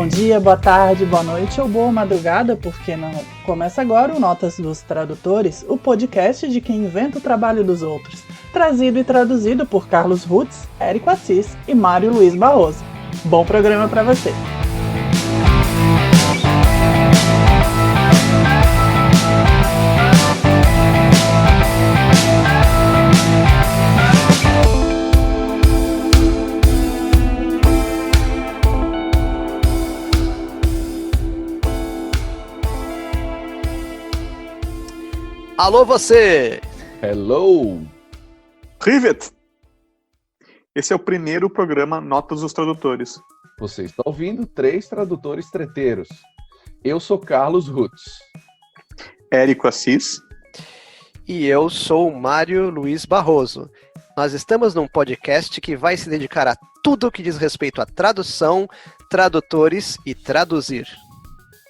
Bom dia, boa tarde, boa noite ou boa madrugada, por que não? Começa agora o Notas dos Tradutores, o podcast de quem inventa o trabalho dos outros. Trazido e traduzido por Carlos Rutz, Érico Assis e Mário Luiz Barroso. Bom programa para você! Alô você! Hello! Rivet! Esse é o primeiro programa Notas dos Tradutores. Você está ouvindo 3 tradutores treteiros. Eu sou Carlos Rutz. Érico Assis. E eu sou o Mário Luiz Barroso. Nós estamos num podcast que vai se dedicar a tudo o que diz respeito à tradução, tradutores e traduzir.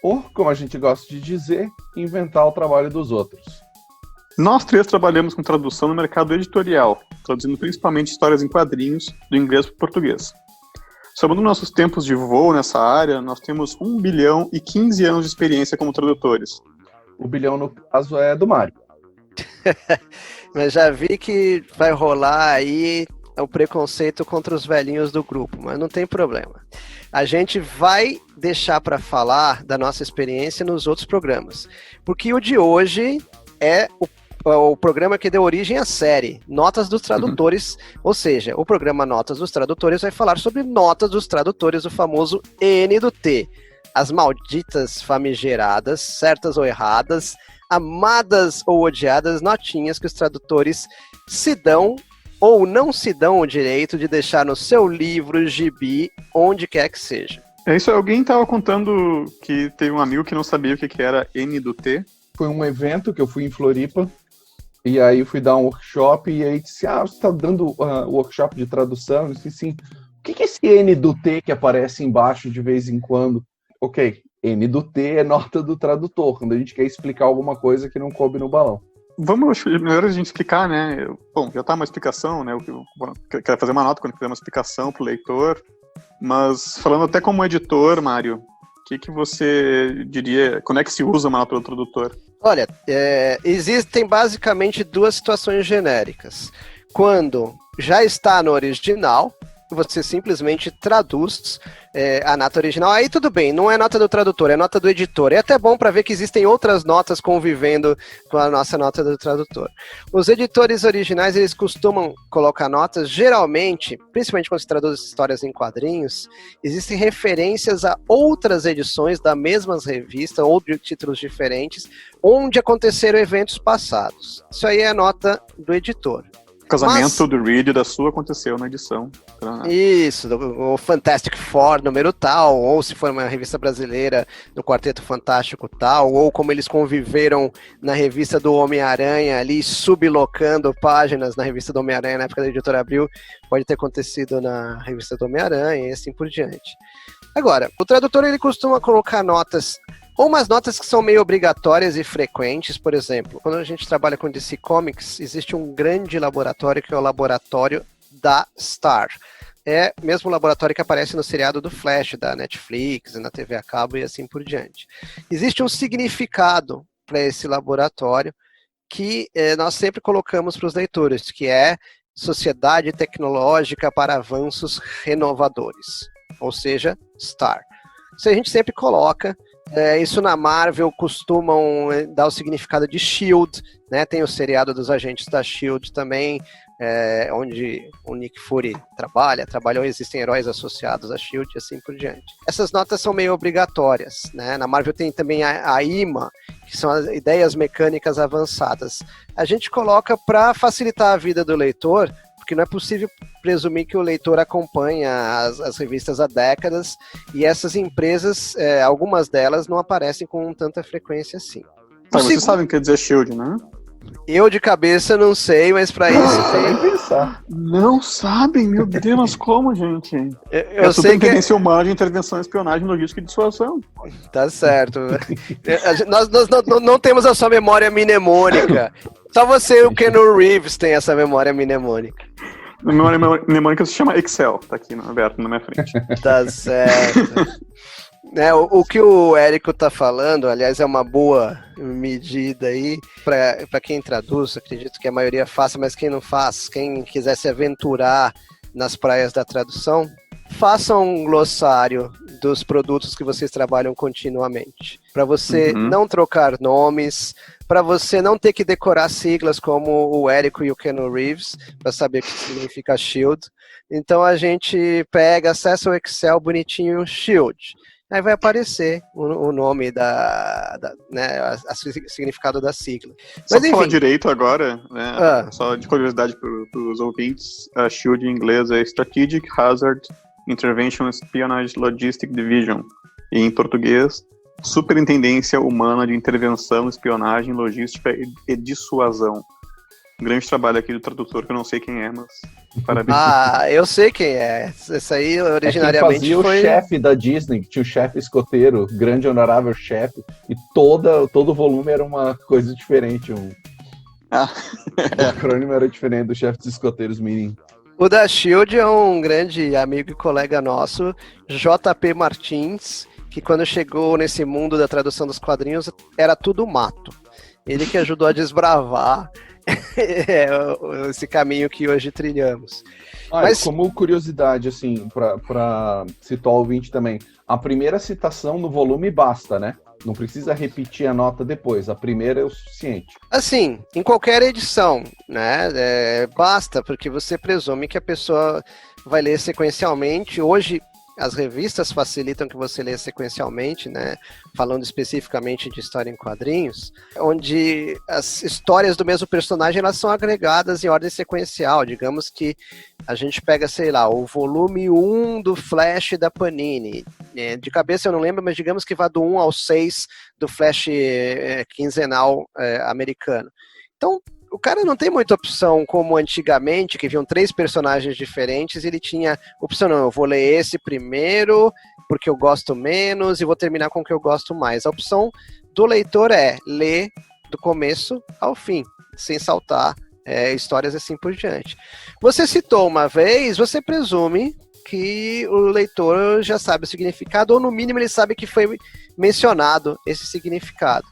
Ou, como a gente gosta de dizer, inventar o trabalho dos outros. Nós 3 trabalhamos com tradução no mercado editorial, traduzindo principalmente histórias em quadrinhos, do inglês para o português. Somando nossos tempos de voo nessa área, nós temos 1 bilhão e 15 anos de experiência como tradutores. O bilhão, no caso, é do Mário. Mas já vi que vai rolar aí o preconceito contra os velhinhos do grupo, mas não tem problema. A gente vai deixar para falar da nossa experiência nos outros programas, porque o de hoje é o programa que deu origem à série Notas dos Tradutores, ou seja, o programa Notas dos Tradutores vai falar sobre Notas dos Tradutores, o famoso N do T, as malditas famigeradas, certas ou erradas, amadas ou odiadas notinhas que os tradutores se dão ou não se dão o direito de deixar no seu livro, gibi, onde quer que seja. É isso, alguém estava contando que teve um amigo que não sabia o que era N do T. Foi um evento que eu fui em Floripa, e aí fui dar um workshop, e aí disse, você está dando workshop de tradução? Eu disse, sim. O que é esse N do T que aparece embaixo de vez em quando? Ok, N do T é nota do tradutor, quando a gente quer explicar alguma coisa que não coube no balão. Vamos, melhor a gente explicar, né? Bom, já tá uma explicação, né? Eu quero fazer uma nota quando fizer uma explicação pro leitor, mas falando até como editor, Mário, o que você diria, quando é que se usa uma nota do tradutor? Olha, existem basicamente 2 situações genéricas. Quando já está no original, você simplesmente traduz a nota original. Aí tudo bem, não é nota do tradutor, é nota do editor. É até bom para ver que existem outras notas convivendo com a nossa nota do tradutor. Os editores originais, eles costumam colocar notas, geralmente, principalmente quando se traduz histórias em quadrinhos, existem referências a outras edições da mesma revista ou de títulos diferentes, onde aconteceram eventos passados. Isso aí é a nota do editor. O casamento do Reed e da sua aconteceu na edição. Isso, o Fantastic Four número tal, ou se for uma revista brasileira, no Quarteto Fantástico tal, ou como eles conviveram na revista do Homem-Aranha ali, sublocando páginas na revista do Homem-Aranha na época da Editora Abril, pode ter acontecido na revista do Homem-Aranha e assim por diante. Agora, o tradutor ele costuma colocar notas, ou umas notas que são meio obrigatórias e frequentes, por exemplo, quando a gente trabalha com DC Comics, existe um grande laboratório que é o laboratório da Star. É mesmo o laboratório que aparece no seriado do Flash, da Netflix, na TV a cabo e assim por diante. Existe um significado para esse laboratório que nós sempre colocamos para os leitores, que é Sociedade Tecnológica para Avanços Renovadores, ou seja, STAR. Isso a gente sempre coloca. Isso na Marvel costumam dar o significado de SHIELD, né? Tem o seriado dos agentes da SHIELD também, onde o Nick Fury trabalham, existem heróis associados a SHIELD e assim por diante. Essas notas são meio obrigatórias, né? Na Marvel tem também a IMA, que são as ideias mecânicas avançadas. A gente coloca para facilitar a vida do leitor, porque não é possível presumir que o leitor acompanha as revistas há décadas, e essas empresas, algumas delas, não aparecem com tanta frequência assim. Vocês sabem o que quer dizer SHIELD, né? Eu de cabeça não sei, mas para isso tem que pensar. Não sabem, meu Deus, como, gente? Eu sei que Superintendência Humana de Intervenção, Espionagem, Logística e Dissuasão. Tá certo. Nós não temos a sua memória mnemônica. Só você e o Keanu Reeves tem essa memória mnemônica. A memória mnemônica se chama Excel, tá aqui aberto na minha frente. Tá certo. Né, o que o Érico tá falando, aliás, é uma boa medida aí para quem traduz. Acredito que a maioria faça, mas quem não faz, quem quiser se aventurar nas praias da tradução, faça um glossário dos produtos que vocês trabalham continuamente, para você não trocar nomes, para você não ter que decorar siglas como o Érico e o Keanu Reeves para saber o que significa Shield. Então a gente pega, acessa o Excel bonitinho, Shield. Aí vai aparecer o nome né, o significado da sigla. Só para falar direito agora, né, só de curiosidade para os ouvintes, a SHIELD em inglês é Strategic Hazard Intervention Espionage Logistic Division. E em português, Superintendência Humana de Intervenção, Espionagem, Logística e Dissuasão. Um grande trabalho aqui do tradutor, que eu não sei quem é, mas parabéns. Eu sei quem é. Esse aí originariamente quem fazia foi... o chefe da Disney, que tinha o chefe escoteiro, grande honorável chefe, e todo o volume era uma coisa diferente. O acrônimo era diferente do chefe dos escoteiros Mirim. O da SHIELD é um grande amigo e colega nosso, JP Martins, que quando chegou nesse mundo da tradução dos quadrinhos, era tudo mato. Ele que ajudou a desbravar esse caminho que hoje trilhamos. Mas como curiosidade, assim, para citar o ouvinte também, a primeira citação no volume basta, né? Não precisa repetir a nota depois, a primeira é o suficiente. Assim, em qualquer edição, né? Basta, porque você presume que a pessoa vai ler sequencialmente. Hoje, as revistas facilitam que você leia sequencialmente, né? Falando especificamente de história em quadrinhos, onde as histórias do mesmo personagem elas são agregadas em ordem sequencial. Digamos que a gente pega, sei lá, o volume 1 do Flash da Panini. De cabeça eu não lembro, mas digamos que vá do 1 ao 6 do Flash quinzenal americano. Então, o cara não tem muita opção como antigamente, que viam 3 personagens diferentes, e ele tinha opção, não, eu vou ler esse primeiro, porque eu gosto menos, e vou terminar com o que eu gosto mais. A opção do leitor é ler do começo ao fim, sem saltar histórias assim por diante. Você citou uma vez, você presume que o leitor já sabe o significado, ou no mínimo ele sabe que foi mencionado esse significado,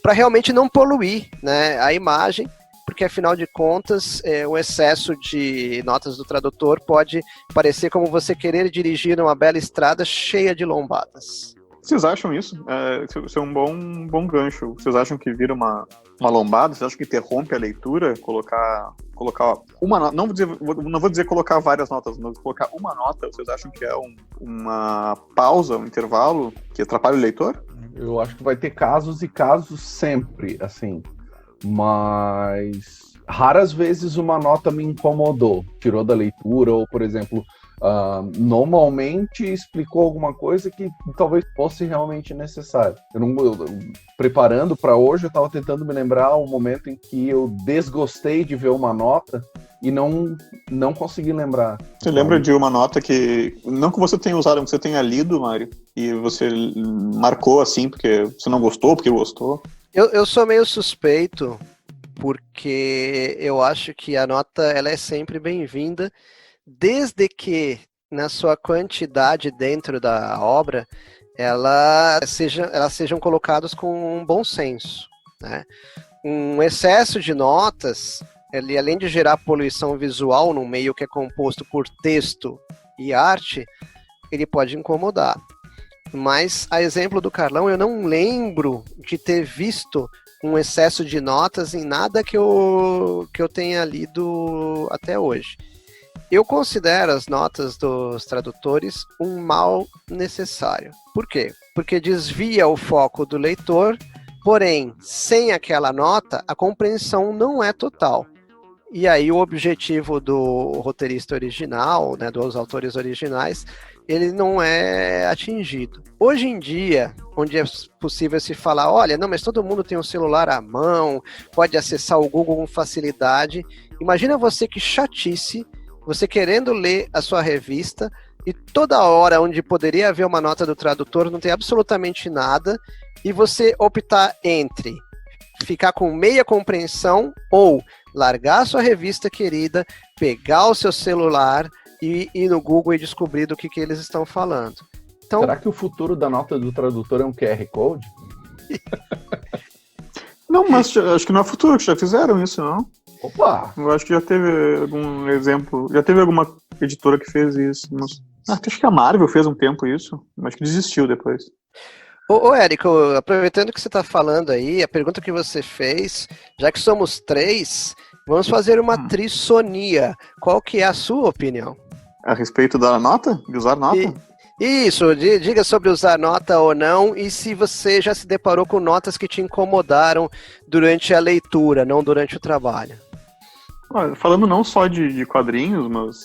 para realmente não poluir, né, a imagem, porque afinal de contas, o excesso de notas do tradutor pode parecer como você querer dirigir uma bela estrada cheia de lombadas. Vocês acham isso? Isso é um bom gancho. Vocês acham que vira uma lombada? Vocês acham que interrompe a leitura? Colocar uma nota? Não vou dizer colocar várias notas, mas colocar uma nota. Vocês acham que é uma pausa, um intervalo que atrapalha o leitor? Eu acho que vai ter casos e casos sempre, assim. Mas raras vezes uma nota me incomodou, tirou da leitura, ou, por exemplo, normalmente explicou alguma coisa que talvez fosse realmente necessário. Preparando para hoje, eu estava tentando me lembrar o momento em que eu desgostei de ver uma nota e não consegui lembrar. Você lembra de uma nota que, não que você tenha usado, que você tenha lido, Mário, e você marcou assim, porque você não gostou, porque gostou? Eu sou meio suspeito, porque eu acho que a nota ela é sempre bem-vinda, desde que, na sua quantidade dentro da obra, elas sejam colocadas com um bom senso, né? Um excesso de notas, ele, além de gerar poluição visual num meio que é composto por texto e arte, ele pode incomodar. Mas, a exemplo do Carlão, eu não lembro de ter visto um excesso de notas em nada que eu tenha lido até hoje. Eu considero as notas dos tradutores um mal necessário. Por quê? Porque desvia o foco do leitor, porém, sem aquela nota, a compreensão não é total. E aí o objetivo do roteirista original, né, dos autores originais, ele não é atingido. Hoje em dia, onde é possível se falar, olha, não, mas todo mundo tem um celular à mão, pode acessar o Google com facilidade. Imagina você que chatice, você querendo ler a sua revista e toda hora onde poderia haver uma nota do tradutor não tem absolutamente nada, e você optar entre ficar com meia compreensão ou largar a sua revista querida, pegar o seu celular e ir no Google e descobrir do que eles estão falando. Então, será que o futuro da nota do tradutor é um QR Code? Não, mas acho que não é futuro, que já fizeram isso, não? Opa! Eu acho que já teve algum exemplo, já teve alguma editora que fez isso, mas... acho que a Marvel fez um tempo isso, mas que desistiu depois. Ô Érico, aproveitando que você está falando aí, a pergunta que você fez, já que somos 3, vamos fazer uma trissonia. Qual que é a sua opinião? A respeito da nota? De usar nota? Isso, diga sobre usar nota ou não, e se você já se deparou com notas que te incomodaram durante a leitura, não durante o trabalho. Olha, falando não só de quadrinhos, mas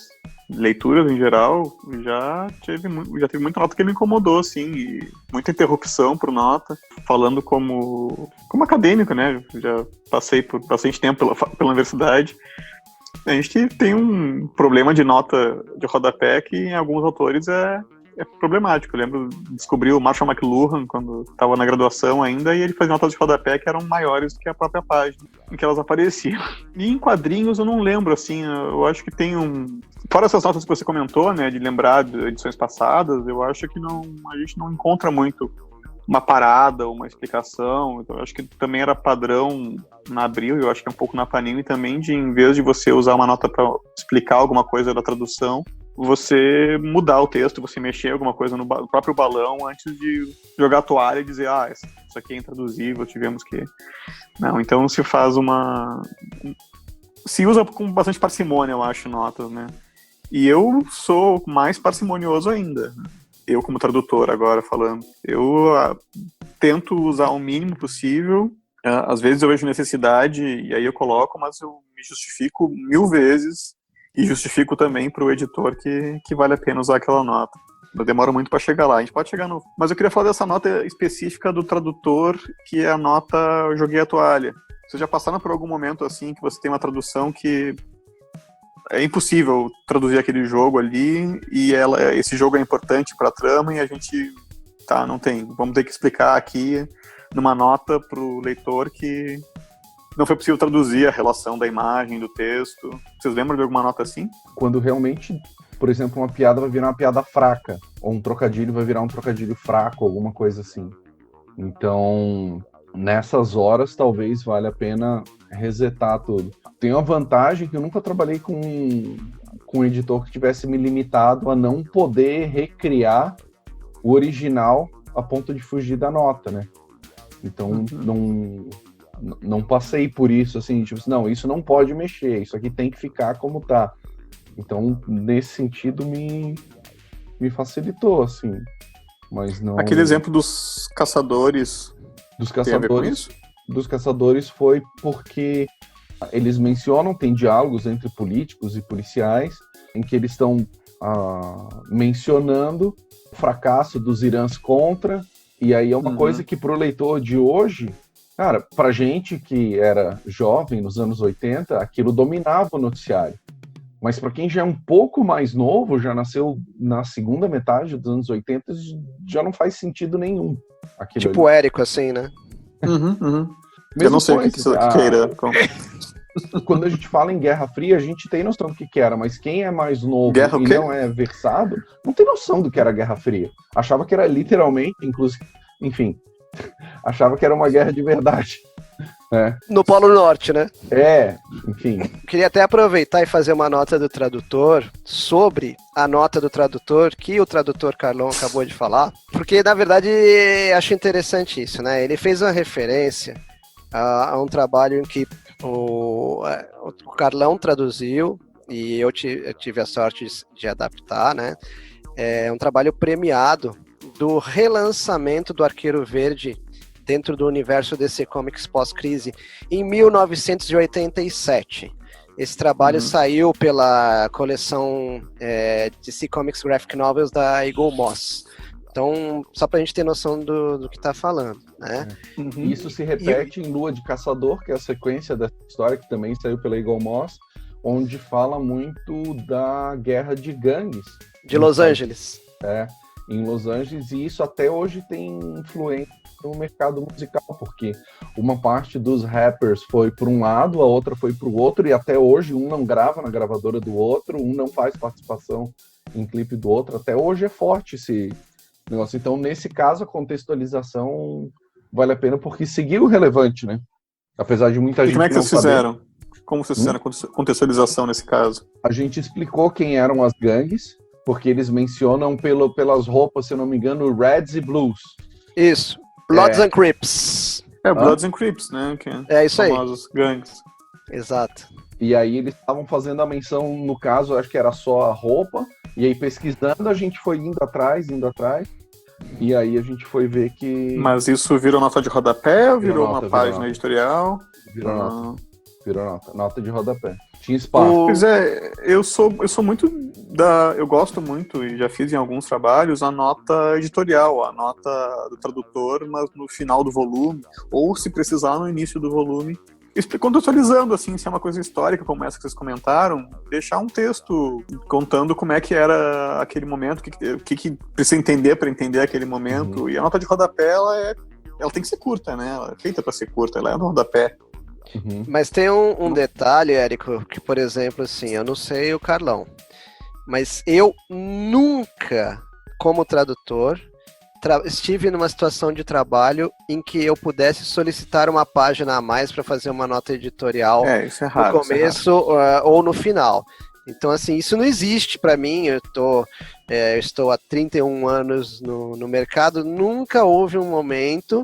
leituras em geral, já teve muita nota que me incomodou, assim, e muita interrupção por nota, falando como acadêmico, né? Já passei por bastante tempo pela universidade. A gente tem um problema de nota de rodapé que em alguns autores é problemático. Eu lembro de descobrir o Marshall McLuhan quando estava na graduação ainda, e ele fazia notas de rodapé que eram maiores do que a própria página em que elas apareciam. E em quadrinhos eu não lembro, assim, eu acho que tem fora essas notas que você comentou, né, de lembrar de edições passadas, eu acho que a gente não encontra muito uma parada, uma explicação. Então, eu acho que também era padrão na Abril, eu acho que é um pouco na Panini também, de em vez de você usar uma nota para explicar alguma coisa da tradução, você mudar o texto, você mexer alguma coisa no próprio balão antes de jogar a toalha e dizer, isso aqui é intraduzível, tivemos que... Não, então se faz se usa com bastante parcimônia, eu acho, notas, né? E eu sou mais parcimonioso ainda. Eu como tradutor agora falando. Eu tento usar o mínimo possível. Às vezes eu vejo necessidade e aí eu coloco, mas eu me justifico 1000 vezes. E justifico também para o editor que vale a pena usar aquela nota. Eu demoro muito para chegar lá. A gente pode chegar no... Mas eu queria falar dessa nota específica do tradutor, que é a nota eu joguei a toalha. Vocês já passaram por algum momento assim que você tem uma tradução que é impossível traduzir aquele jogo ali e esse jogo é importante para a trama e a gente não tem. Vamos ter que explicar aqui numa nota para o leitor que não foi possível traduzir a relação da imagem, do texto. Vocês lembram de alguma nota assim? Quando realmente, por exemplo, uma piada vai virar uma piada fraca, ou um trocadilho vai virar um trocadilho fraco, alguma coisa assim. Então, nessas horas, talvez valha a pena resetar tudo. Tem uma vantagem que eu nunca trabalhei com um editor que tivesse me limitado a não poder recriar o original a ponto de fugir da nota, né? Então, não passei por isso, assim, tipo, não, isso não pode mexer, isso aqui tem que ficar como tá. Então, nesse sentido, me facilitou, assim, mas não... Aquele exemplo dos caçadores... Tem a ver com isso? Dos caçadores foi porque eles mencionam, tem diálogos entre políticos e policiais, em que eles estão mencionando o fracasso dos Irãs contra, e aí é uma coisa que pro leitor de hoje... Cara, pra gente que era jovem nos anos 80, aquilo dominava o noticiário. Mas para quem já é um pouco mais novo, já nasceu na segunda metade dos anos 80, já não faz sentido nenhum. Tipo o Érico, assim, né? Eu não sei o que era. Quando a gente fala em Guerra Fria, a gente tem noção do que era, mas quem é mais novo e não é versado, não tem noção do que era a Guerra Fria. Achava que era literalmente, inclusive, enfim... achava que era uma guerra de verdade. No Polo Norte, né? Enfim. Queria até aproveitar e fazer uma nota do tradutor sobre a nota do tradutor que o tradutor Carlão acabou de falar, porque na verdade acho interessante isso, né? Ele fez uma referência a um trabalho em que o Carlão traduziu e eu tive a sorte de adaptar, né? É um trabalho premiado do relançamento do Arqueiro Verde dentro do universo DC Comics pós-crise em 1987. Esse trabalho saiu pela coleção DC Comics Graphic Novels da Eagle Moss. Então, só pra gente ter noção do que tá falando, né? Isso se repete em Lua de Caçador, que é a sequência dessa história, que também saiu pela Eagle Moss, onde fala muito da guerra de gangues. De Los Angeles. Em Los Angeles, e isso até hoje tem influência no mercado musical, porque uma parte dos rappers foi para um lado, a outra foi para o outro, e até hoje um não grava na gravadora do outro, um não faz participação em clipe do outro. Até hoje é forte negócio. Então, nesse caso, a contextualização vale a pena porque seguiu relevante, né? Apesar de muita E gente como é que não vocês saber. fizeram? Como vocês fizeram a contextualização nesse caso? A gente explicou quem eram as gangues, porque eles mencionam pelas roupas, se eu não me engano, Reds e Blues. Isso. Bloods and Crips. Bloods and Crips, né? Que É isso aí. famosos gangues. Exato. E aí eles estavam fazendo a menção, no caso, acho que era só a roupa, e aí pesquisando a gente foi indo atrás, e aí a gente foi ver que... Mas isso virou nota de rodapé ou virou uma página nota. editorial? Virou nota de rodapé. Tinha espaço. Pois é, eu sou muito eu gosto muito, e já fiz em alguns trabalhos, a nota editorial, a nota do tradutor, mas no final do volume, ou se precisar no início do volume, contextualizando, assim, se é uma coisa histórica como essa que vocês comentaram, deixar um texto contando como é que era aquele momento, o que precisa entender para entender aquele momento, e a nota de rodapé, ela tem que ser curta, né? Ela é feita para ser curta, ela é no rodapé. Mas tem um detalhe, Érico, que, por exemplo, assim, eu não sei o Carlão, mas eu nunca, como tradutor, estive numa situação de trabalho em que eu pudesse solicitar uma página a mais para fazer uma nota editorial isso é raro, no começo ou no final. Então, assim, isso não existe para mim. Eu estou há 31 anos no mercado, nunca houve um momento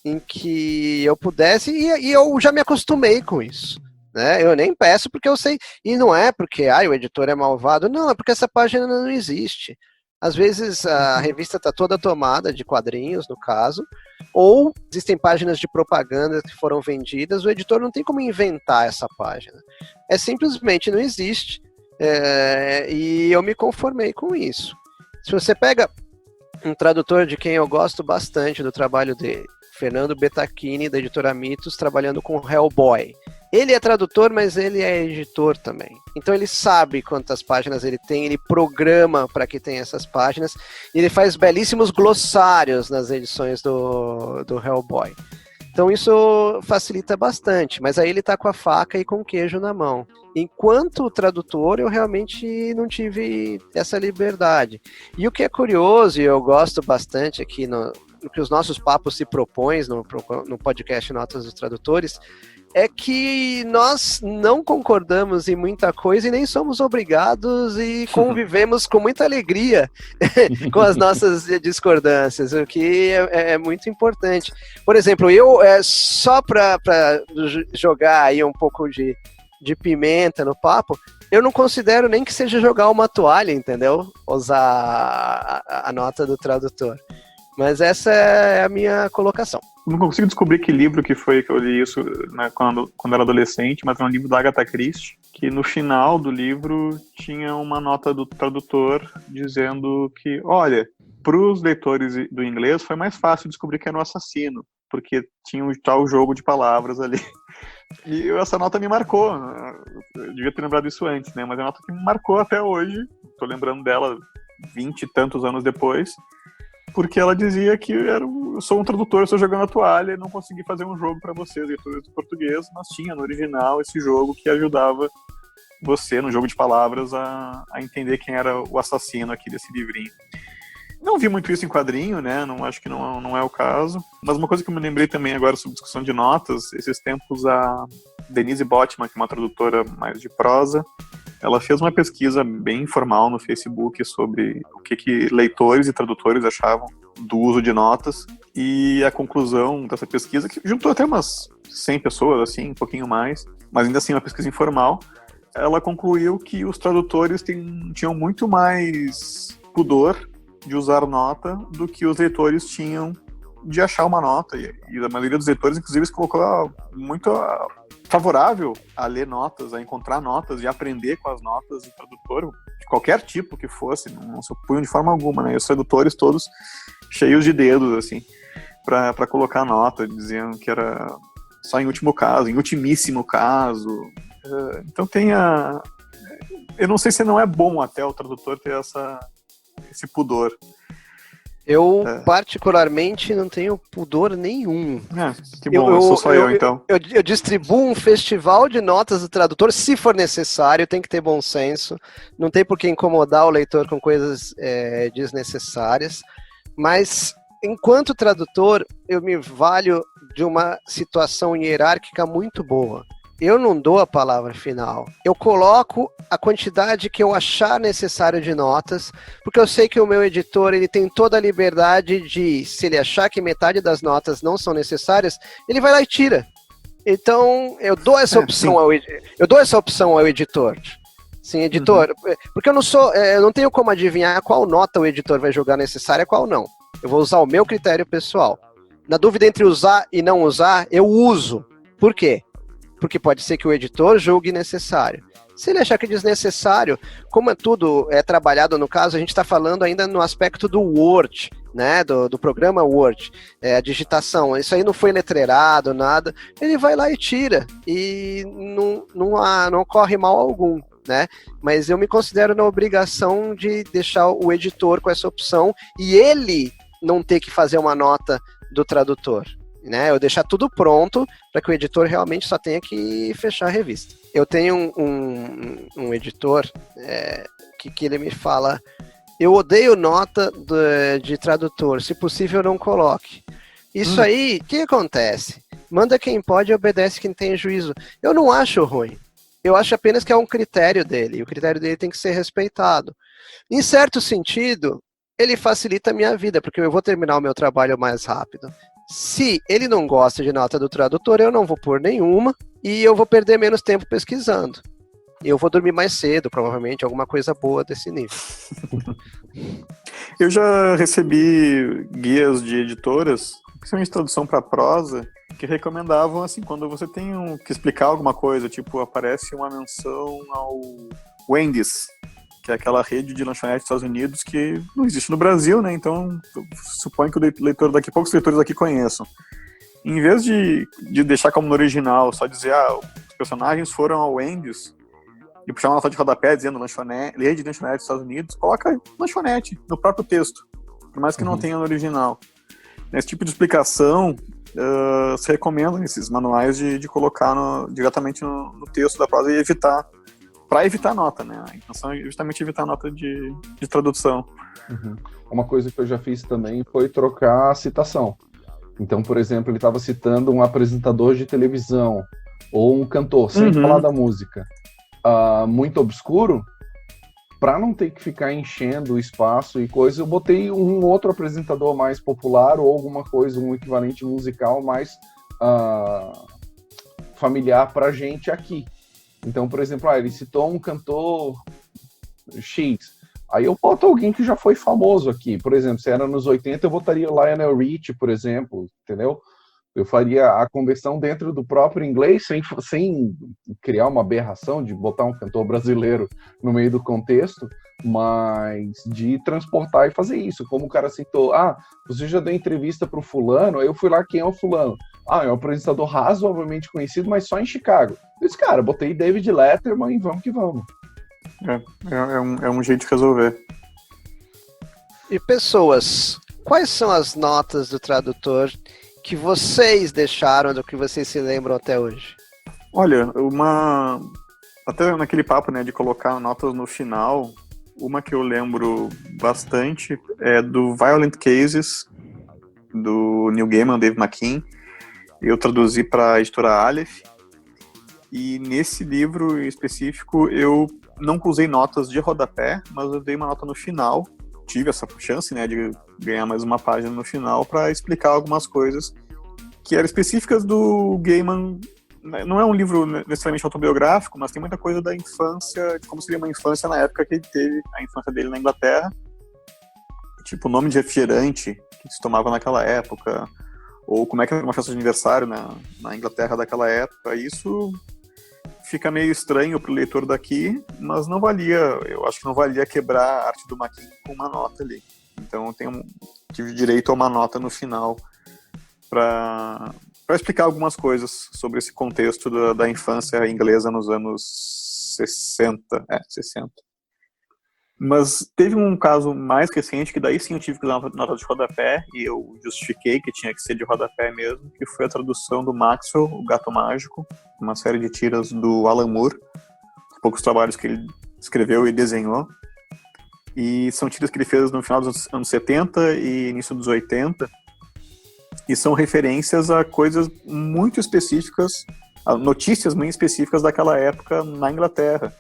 em que eu pudesse, e eu já me acostumei com isso, né? Eu nem peço porque eu sei, e não é porque o editor é malvado, não, é porque essa página não existe. Às vezes a revista está toda tomada de quadrinhos, no caso, ou existem páginas de propaganda que foram vendidas, o editor não tem como inventar essa página. Simplesmente não existe, e eu me conformei com isso. Se você pega um tradutor de quem eu gosto bastante do trabalho dele, Fernando Betachini, da editora Mitos, trabalhando com Hellboy. Ele é tradutor, mas ele é editor também. Então ele sabe quantas páginas ele tem, ele programa para que tenha essas páginas, e ele faz belíssimos glossários nas edições do Hellboy. Então isso facilita bastante, mas aí ele está com a faca e com o queijo na mão. Enquanto tradutor, eu realmente não tive essa liberdade. E o que é curioso, e eu gosto bastante aqui no que os nossos papos se propõem no podcast Notas dos Tradutores, é que nós não concordamos em muita coisa e nem somos obrigados e convivemos com muita alegria com as nossas discordâncias, o que é muito importante. Por exemplo, eu, só para jogar aí um pouco de pimenta no papo, eu não considero nem que seja jogar uma toalha, entendeu? Usar a nota do tradutor. Mas essa é a minha colocação. Não consigo descobrir que livro que foi que eu li isso, né, quando era adolescente, mas era um livro da Agatha Christie, que no final do livro tinha uma nota do tradutor dizendo que, olha, para os leitores do inglês foi mais fácil descobrir quem era o assassino, porque tinha um tal jogo de palavras ali. E essa nota me marcou. Eu devia ter lembrado isso antes, né? Mas é uma nota que me marcou até hoje. Estou lembrando dela 20 e tantos anos depois. Porque ela dizia que eu sou um tradutor, estou jogando a toalha e não consegui fazer um jogo para vocês, leitores do português, mas tinha no original esse jogo que ajudava você, no jogo de palavras, a entender quem era o assassino aqui desse livrinho. Não vi muito isso em quadrinho, né? Acho que não é o caso. Mas uma coisa que eu me lembrei também agora sobre discussão de notas, esses tempos a Denise Botman, que é uma tradutora mais de prosa, ela fez uma pesquisa bem informal no Facebook sobre o que leitores e tradutores achavam do uso de notas, e a conclusão dessa pesquisa, que juntou até umas 100 pessoas, assim, um pouquinho mais, mas ainda assim uma pesquisa informal, ela concluiu que os tradutores tinham muito mais pudor de usar nota do que os leitores tinham de achar uma nota, e a maioria dos leitores, inclusive, se colocou muito favorável a ler notas, a encontrar notas e aprender com as notas do tradutor, de qualquer tipo que fosse, não se opunham de forma alguma, né? E os tradutores todos cheios de dedos, assim, para colocar nota, diziam que era só em último caso, em ultimíssimo caso. Então eu não sei se não é bom até o tradutor ter esse pudor. Eu, particularmente, não tenho pudor nenhum. Que bom, sou só eu, então. Eu distribuo um festival de notas do tradutor, se for necessário, tem que ter bom senso. Não tem por que incomodar o leitor com coisas desnecessárias. Mas, enquanto tradutor, eu me valho de uma situação hierárquica muito boa. Eu não dou a palavra final. Eu coloco a quantidade que eu achar necessário de notas, porque eu sei que o meu editor ele tem toda a liberdade de, se ele achar que metade das notas não são necessárias, ele vai lá e tira. Então, eu dou essa opção ao editor. Sim, editor, porque eu não tenho como adivinhar qual nota o editor vai julgar necessária e qual não. Eu vou usar o meu critério pessoal. Na dúvida entre usar e não usar, eu uso. Por quê? Porque pode ser que o editor julgue necessário. Se ele achar que é desnecessário, como tudo é trabalhado no caso, a gente está falando ainda no aspecto do Word, né, do programa Word, a digitação, isso aí não foi letreirado, nada, ele vai lá e tira, e não ocorre mal algum, né, mas eu me considero na obrigação de deixar o editor com essa opção, e ele não ter que fazer uma nota do tradutor. Né, eu deixar tudo pronto para que o editor realmente só tenha que fechar a revista. Eu tenho um editor que ele me fala: eu odeio nota de tradutor, se possível não coloque. Isso aí, o que acontece? Manda quem pode e obedece quem tem juízo. Eu não acho ruim. Eu acho apenas que é um critério dele, e o critério dele tem que ser respeitado. Em certo sentido, ele facilita a minha vida, porque eu vou terminar o meu trabalho mais rápido. Se ele não gosta de nota do tradutor, eu não vou pôr nenhuma e eu vou perder menos tempo pesquisando. E eu vou dormir mais cedo, provavelmente, alguma coisa boa desse nível. Eu já recebi guias de editoras, principalmente tradução para prosa, que recomendavam, assim, quando você tem que explicar alguma coisa, tipo, aparece uma menção ao Wendy's, que é aquela rede de lanchonete dos Estados Unidos que não existe no Brasil, né? Então, suponho que poucos leitores daqui conheçam. Em vez de deixar como no original, só dizer, os personagens foram ao Wendy's, e puxar uma nota de rodapé dizendo lanchonete, rede de lanchonete dos Estados Unidos, coloca lanchonete no próprio texto, por mais que não tenha no original. Nesse tipo de explicação, se recomendam esses manuais de colocar diretamente no texto da prosa e para evitar nota, né? A intenção é justamente evitar nota de tradução. Uma coisa que eu já fiz também foi trocar a citação. Então, por exemplo, ele estava citando um apresentador de televisão ou um cantor, sem falar da música, muito obscuro, para não ter que ficar enchendo o espaço e coisa, eu botei um outro apresentador mais popular ou alguma coisa, um equivalente musical mais familiar para a gente aqui. Então, por exemplo, ele citou um cantor X. Aí eu boto alguém que já foi famoso aqui. Por exemplo, se era nos 80, eu botaria o Lionel Richie, por exemplo, entendeu? Eu faria a conversão dentro do próprio inglês, sem criar uma aberração de botar um cantor brasileiro no meio do contexto, mas de transportar e fazer isso. Como o cara citou, você já deu entrevista para o fulano, aí eu fui lá, quem é o fulano? É um apresentador razoavelmente conhecido, mas só em Chicago. Eu disse, cara, botei David Letterman e vamos que vamos. É um jeito de resolver. E pessoas, quais são as notas do tradutor que vocês deixaram, do que vocês se lembram até hoje? Olha, até naquele papo, né, de colocar notas no final, uma que eu lembro bastante é do Violent Cases, do Neil Gaiman, Dave McKean. Eu traduzi para a editora Aleph, e nesse livro em específico eu não usei notas de rodapé, mas eu dei uma nota no final. Tive essa chance, né, de ganhar mais uma página no final para explicar algumas coisas que eram específicas do Gaiman. Não é um livro necessariamente autobiográfico, mas tem muita coisa da infância, de como seria uma infância na época que ele teve a infância dele na Inglaterra. Tipo, o nome de refrigerante que se tomava naquela época, ou como é que era uma festa de aniversário na Inglaterra daquela época. Isso fica meio estranho pro leitor daqui, mas eu acho que não valia quebrar a arte do McKean com uma nota ali. Então eu tive direito a uma nota no final para explicar algumas coisas sobre esse contexto da infância inglesa nos anos 60. Mas teve um caso mais recente, que daí sim eu tive que dar uma nota de rodapé, e eu justifiquei que tinha que ser de rodapé mesmo, que foi a tradução do Maxwell, O Gato Mágico, uma série de tiras do Alan Moore, poucos trabalhos que ele escreveu e desenhou. e são tiras que ele fez no final dos anos 70 e início dos 80, e são referências a coisas muito específicas, a notícias muito específicas daquela época na Inglaterra.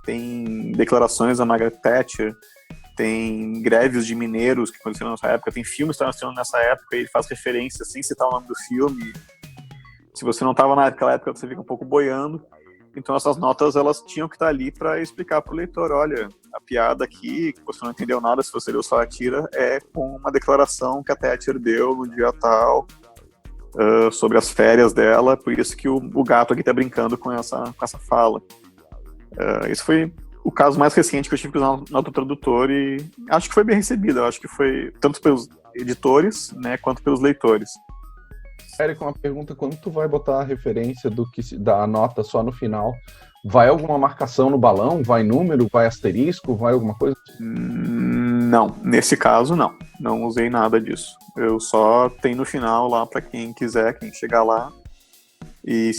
Tem declarações da Margaret Thatcher, tem greves de mineiros que aconteceram nessa época, tem filmes que estavam acontecendo nessa época e ele faz referência sem citar o nome do filme. Se você não estava naquela época, você fica um pouco boiando. Então essas notas, elas tinham que estar ali para explicar para o leitor, olha, a piada aqui, que você não entendeu nada se você leu só a tira, é com uma declaração que a Thatcher deu no dia tal, sobre as férias dela, por isso que o gato aqui está brincando com essa fala. Esse foi o caso mais recente que eu tive que usar no autotradutor e acho que foi bem recebido, eu acho que foi tanto pelos editores, né, quanto pelos leitores. Érico, uma pergunta, quando tu vai botar a referência da nota só no final, vai alguma marcação no balão? Vai número? Vai asterisco? Vai alguma coisa? Não, nesse caso não usei nada disso. Eu só tenho no final lá para quem quiser, quem chegar lá. E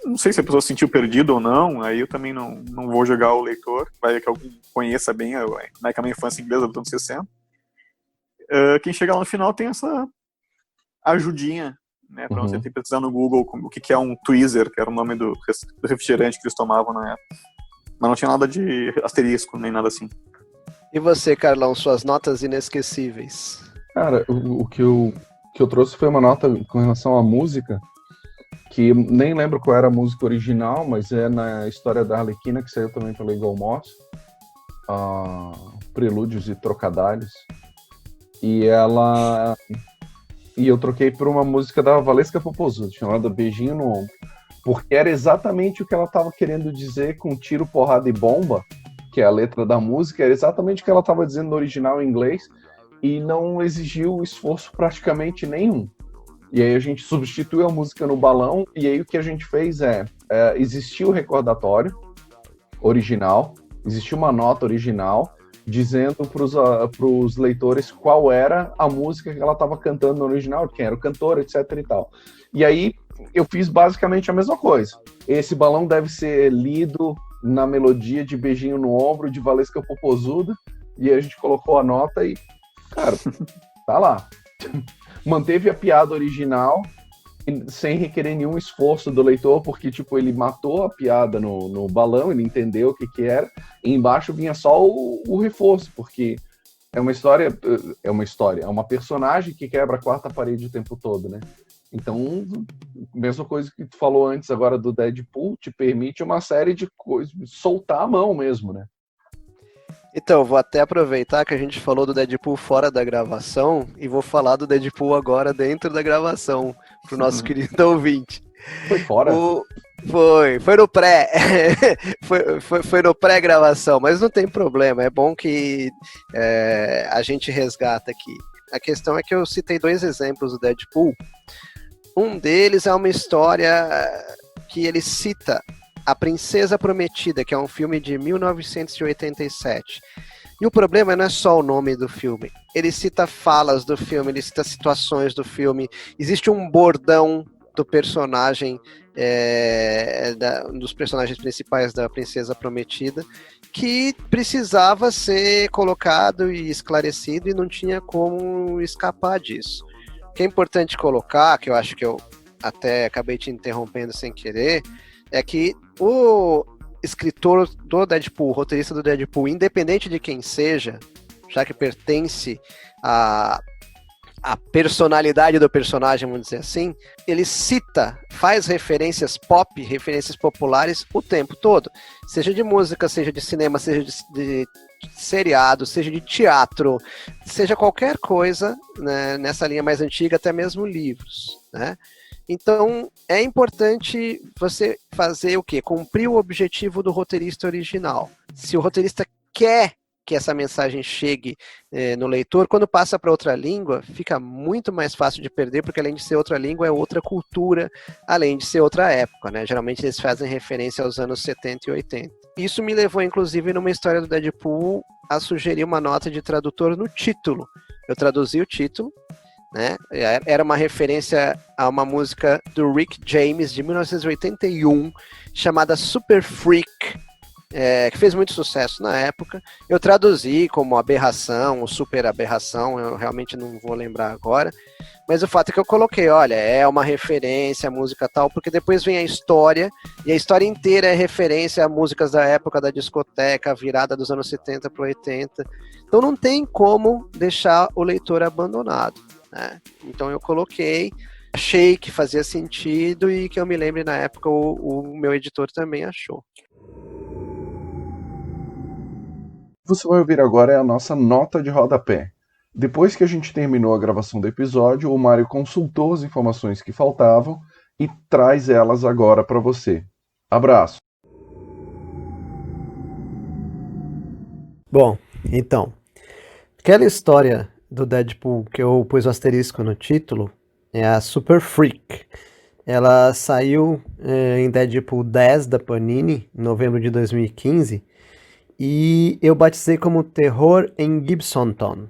não sei se a pessoa se sentiu perdido ou não, aí eu também não vou jogar o leitor, vai ver que alguém conheça bem a minha infância inglesa dos anos 60. Quem chegar lá no final tem essa ajudinha, né, para você ter que pesquisar no Google o que é um tweezer, que era o nome do refrigerante que eles tomavam na época. Mas não tinha nada de asterisco, nem nada assim. E você, Carlão, suas notas inesquecíveis? Cara, o que eu trouxe foi uma nota com relação à música, que nem lembro qual era a música original, mas é na história da Arlequina, que saiu também pela Eagle Moss, Prelúdios e Trocadalhos. E eu troquei por uma música da Valesca Popozuda, chamada Beijinho no Ombro, porque era exatamente o que ela estava querendo dizer com tiro, porrada e bomba, que é a letra da música, era exatamente o que ela estava dizendo no original em inglês, e não exigiu esforço praticamente nenhum. E aí a gente substituiu a música no balão, e aí o que a gente fez existiu o recordatório original, existiu uma nota original, dizendo para os leitores qual era a música que ela estava cantando no original, quem era o cantor, etc. e tal. E aí eu fiz basicamente a mesma coisa. Esse balão deve ser lido na melodia de Beijinho no Ombro, de Valesca Popozuda, e aí a gente colocou a nota e, cara, tá lá. Manteve a piada original, sem requerer nenhum esforço do leitor, porque tipo, ele matou a piada no balão, ele entendeu o que era, e embaixo vinha só o reforço, porque é uma personagem que quebra a quarta parede o tempo todo, né? Então, mesma coisa que tu falou antes agora do Deadpool, te permite uma série de coisas, soltar a mão mesmo, né? Então, vou até aproveitar que a gente falou do Deadpool fora da gravação e vou falar do Deadpool agora dentro da gravação, pro nosso querido ouvinte. Foi fora? Foi no pré. foi no pré-gravação, mas não tem problema, é bom que a gente resgata aqui. A questão é que eu citei 2 exemplos do Deadpool. Um deles é uma história que ele cita A Princesa Prometida, que é um filme de 1987. E o problema não é só o nome do filme. Ele cita falas do filme, ele cita situações do filme. Existe um bordão do personagem, dos personagens principais da Princesa Prometida, que precisava ser colocado e esclarecido e não tinha como escapar disso. O que é importante colocar, que eu acho que eu até acabei te interrompendo sem querer, é que o escritor do Deadpool, o roteirista do Deadpool, independente de quem seja, já que pertence à personalidade do personagem, vamos dizer assim, ele faz referências pop, referências populares o tempo todo. Seja de música, seja de cinema, seja de seriado, seja de teatro, seja qualquer coisa, né, nessa linha mais antiga, até mesmo livros, né? Então, é importante você fazer o quê? Cumprir o objetivo do roteirista original. Se o roteirista quer que essa mensagem chegue no leitor, quando passa para outra língua, fica muito mais fácil de perder, porque além de ser outra língua, é outra cultura, além de ser outra época, né? Geralmente eles fazem referência aos anos 70 e 80. Isso me levou, inclusive, numa história do Deadpool, a sugerir uma nota de tradutor no título. Eu traduzi o título, né? Era uma referência a uma música do Rick James de 1981 chamada Super Freak, que fez muito sucesso na época. Eu traduzi como Aberração, ou Super Aberração, eu realmente não vou lembrar agora. Mas o fato é que eu coloquei, olha, é uma referência à música tal, porque depois vem a história, e a história inteira é referência a músicas da época da discoteca, a virada dos anos 70 para 80. Então não tem como deixar o leitor abandonado, né? Então eu coloquei, achei que fazia sentido e que eu me lembre na época o meu editor também achou. Você vai ouvir agora a nossa nota de rodapé. Depois que a gente terminou a gravação do episódio, o Mário consultou as informações que faltavam e traz elas agora para você. Abraço! Bom, então, aquela história do Deadpool que eu pus o asterisco no título é a Super Freak. Ela saiu em Deadpool 10 da Panini, em novembro de 2015, e eu batizei como Terror em Gibsonton,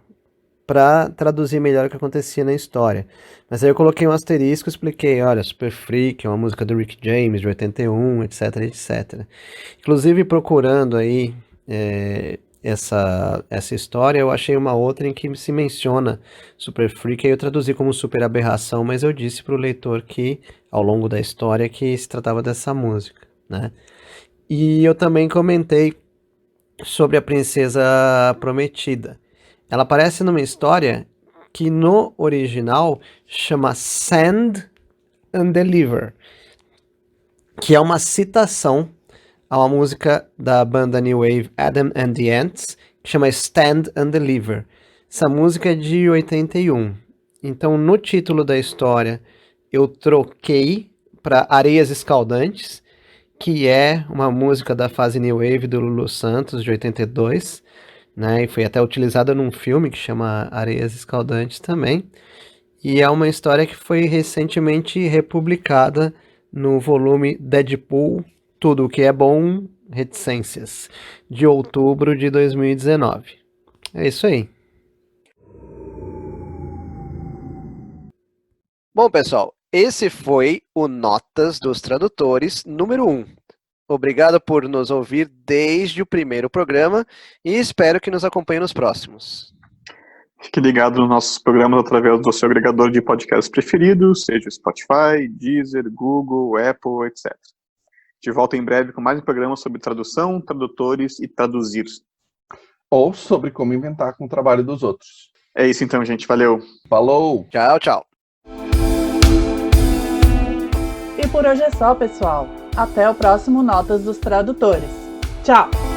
para traduzir melhor o que acontecia na história. Mas aí eu coloquei um asterisco e expliquei, olha, Super Freak é uma música do Rick James, de 81, etc, etc. Inclusive, procurando aí essa história, eu achei uma outra em que se menciona Super Freak, aí eu traduzi como Super Aberração, mas eu disse para o leitor que, ao longo da história, que se tratava dessa música, né? E eu também comentei sobre a Princesa Prometida. Ela aparece numa história que no original chama Send and Deliver, que é uma citação a uma música da banda New Wave Adam and the Ants, que chama Stand and Deliver. Essa música é de 81. Então, no título da história, eu troquei para Areias Escaldantes, que é uma música da fase New Wave do Lulu Santos, de 82, né, e foi até utilizada num filme que chama Areias Escaldantes também, e é uma história que foi recentemente republicada no volume Deadpool, Tudo o que é Bom, Reticências, de outubro de 2019. É isso aí. Bom, pessoal, esse foi o Notas dos Tradutores número 1. Obrigado por nos ouvir desde o primeiro programa e espero que nos acompanhe nos próximos. Fique ligado nos nossos programas através do seu agregador de podcasts preferido, seja Spotify, Deezer, Google, Apple, etc. De volta em breve com mais um programa sobre tradução, tradutores e traduzir. Ou sobre como inventar com o trabalho dos outros. É isso então, gente. Valeu! Falou! Tchau, tchau! E por hoje é só, pessoal. Até o próximo Notas dos Tradutores. Tchau!